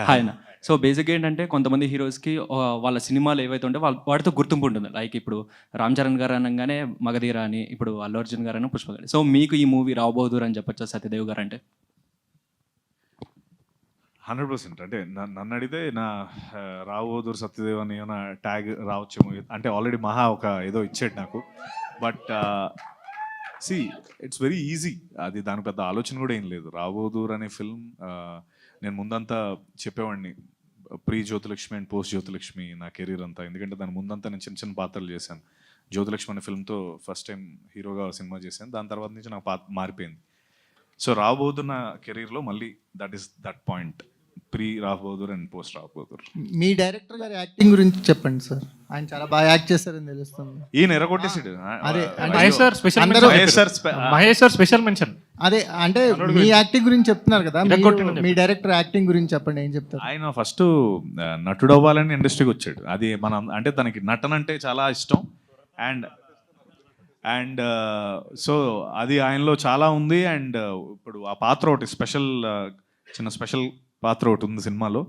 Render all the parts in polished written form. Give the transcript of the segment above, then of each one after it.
Hi అన్న. So బేసిక్గా ఏంటంటే కొంతమంది హీరోస్కి వాళ్ళ సినిమాలు ఏవైతే ఉంటే వాటితో గుర్తింపు ఉంటుంది. లైక్ ఇప్పుడు రామ్ చరణ్ గారు అనగానే మగధీర అని, ఇప్పుడు అల్లు అర్జున్ గారు అని పుష్ప గారు. సో మీకు ఈ మూవీ రాబోదురు అని చెప్పొచ్చా సత్యదేవ్ గారు అంటే? 100%. అంటే నన్ను అడిగితే నా రావోదూర్ సత్యదేవ్ అని ఏమైనా ట్యాగ్ రావచ్చేమో. అంటే ఆల్రెడీ మహా ఒక ఏదో ఇచ్చాడు నాకు. But see it's very easy. అది దాని పెద్ద ఆలోచన కూడా ఏం లేదు. రావోదూర్ అనే ఫిల్మ్ నేను ముందంతా చెప్పేవాడిని, pre Jyothilakshmi and post Jyothilakshmi నా కెరీర్ అంతా. ఎందుకంటే దాని ముందంతా నేను చిన్న చిన్న పాత్రలు చేశాను. జ్యోతిలక్ష్మి అనే ఫిల్మ్తో ఫస్ట్ టైం హీరోగా సినిమా చేశాను. దాని తర్వాత నుంచి నాకు మారిపోయింది. సో రాబోతున్న నా కెరీర్లో మళ్ళీ దట్ పాయింట్, ప్రీ రాబోదూర్ అండ్ పోస్ట్ రాబోదూర్. మీ డైరెక్టర్ గారి యాక్టింగ్ గురించి చెప్పండి సార్. ఆయన చాలా బాగా యాక్ట్ చేస్తారని తెలుస్తుంది. ఈయన ఎరగొట్టేసాడు. అదే మహేష్ సార్ స్పెషల్ మెన్షన్. అదే అంటే మీ యాక్టింగ్ గురించి చెప్తున్నారు కదా, మీ డైరెక్టర్ యాక్టింగ్ గురించి చెప్పండి, ఏం చెప్తారు? ఆయన ఫస్ట్ నటుడు అవ్వాలని ఇండస్ట్రీకి వచ్చాడు. అది మనం అంటే తనకి నటన అంటే చాలా ఇష్టం. అండ్ సో అది ఆయనలో చాలా ఉంది. అండ్ ఇప్పుడు ఆ పాత్ర ఒకటి చిన్న స్పెషల్ పాత్ర ఒకటి ఉంది సినిమాలో.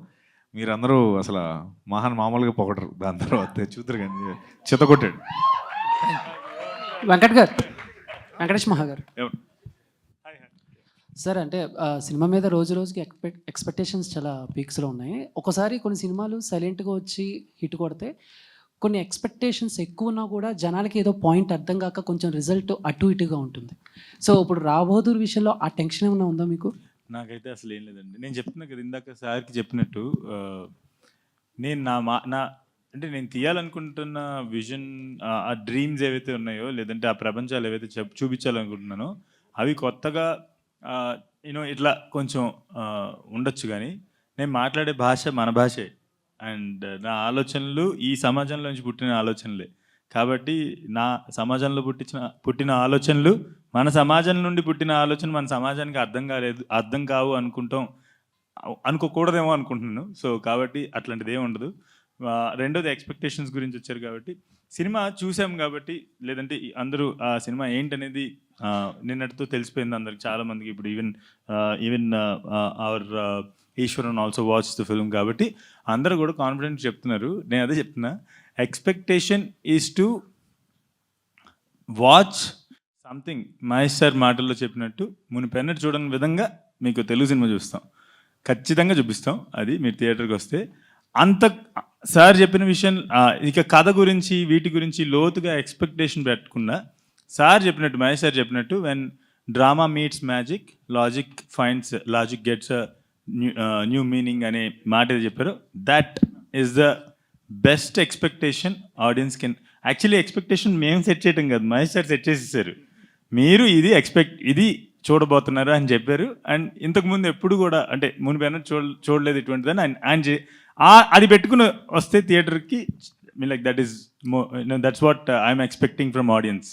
మీరందరూ అసలు మామూలుగా పొగడరు. దాని తర్వాత చూద్దరు కానీ చితకొట్టాడు. వెంకటేష్ మహా గారు సార్, అంటే సినిమా మీద రోజు రోజుకి ఎక్స్పెక్టేషన్స్ చాలా పీక్స్లో ఉన్నాయి. ఒకసారి కొన్ని సినిమాలు సైలెంట్గా వచ్చి హిట్ కొడితే, కొన్ని ఎక్స్పెక్టేషన్స్ ఎక్కువ ఉన్నా కూడా జనాలకి ఏదో పాయింట్ అర్థం కాక కొంచెం రిజల్ట్ అటు ఇటుగా ఉంటుంది. సో ఇప్పుడు రాబోదూర్ విషయంలో ఆ టెన్షన్ ఏమైనా ఉందా మీకు? నాకైతే అసలు ఏం లేదండి. నేను చెప్తున్నా కదా ఇందాక సార్కి చెప్పినట్టు, నేను అంటే నేను తీయాలనుకుంటున్న విజన్, ఆ డ్రీమ్స్ ఏవైతే ఉన్నాయో, లేదంటే ఆ ప్రపంచాలు ఏవైతే చూపించాలనుకుంటున్నానో అవి కొత్తగా ఇట్లా కొంచెం ఉండొచ్చు. కానీ నేను మాట్లాడే భాష మన భాషే. అండ్ నా ఆలోచనలు ఈ సమాజంలో నుంచి పుట్టిన ఆలోచనలే. కాబట్టి నా సమాజంలో పుట్టిన ఆలోచనలు, మన సమాజం నుండి పుట్టిన ఆలోచన మన సమాజానికి అర్థం కావు అనుకోకూడదేమో అనుకుంటున్నాను. సో కాబట్టి అట్లాంటిది ఏమి ఉండదు. రెండోది ఎక్స్పెక్టేషన్స్ గురించి వచ్చారు కాబట్టి, సినిమా చూసాం కాబట్టి, లేదంటే అందరూ ఆ సినిమా ఏంటనేది నిన్నటితో తెలిసిపోయింది అందరికి, చాలామందికి. ఇప్పుడు even our Eswaran also watch the film. కాబట్టి అందరూ కూడా కాన్ఫిడెంట్ చెప్తున్నారు. నేను అదే చెప్తున్నా, expectation is to watch something. Mahesh sir మాటల్లో చెప్పినట్టు, మునిపెన్నట్టు చూడని విధంగా మీకు తెలుగు సినిమా చూస్తాం, ఖచ్చితంగా చూపిస్తాం. అది మీరు థియేటర్కి వస్తే. అంత సార్ చెప్పిన విషయం, ఇక కథ గురించి వీటి గురించి లోతుగా ఎక్స్పెక్టేషన్ పెట్టకుండా, సార్ చెప్పినట్టు, మహేష్ సార్ చెప్పినట్టు, when drama meets magic, logic gets new meaning అనే మాట ఏది చెప్పారో, that is the best expectation audience can. Actually expectation మేము సెట్ చేయటం కాదు, మహేష్ సార్ సెట్ చేసేసారు. మీరు ఇది చూడబోతున్నారు అని చెప్పారు. అండ్ ఇంతకుముందు ఎప్పుడు కూడా, అంటే మునిపైన చూడలేదు ఇటువంటిదని ఆయన అది పెట్టుకుని వస్తే థియేటర్కి, like that's what I'm expecting from audience.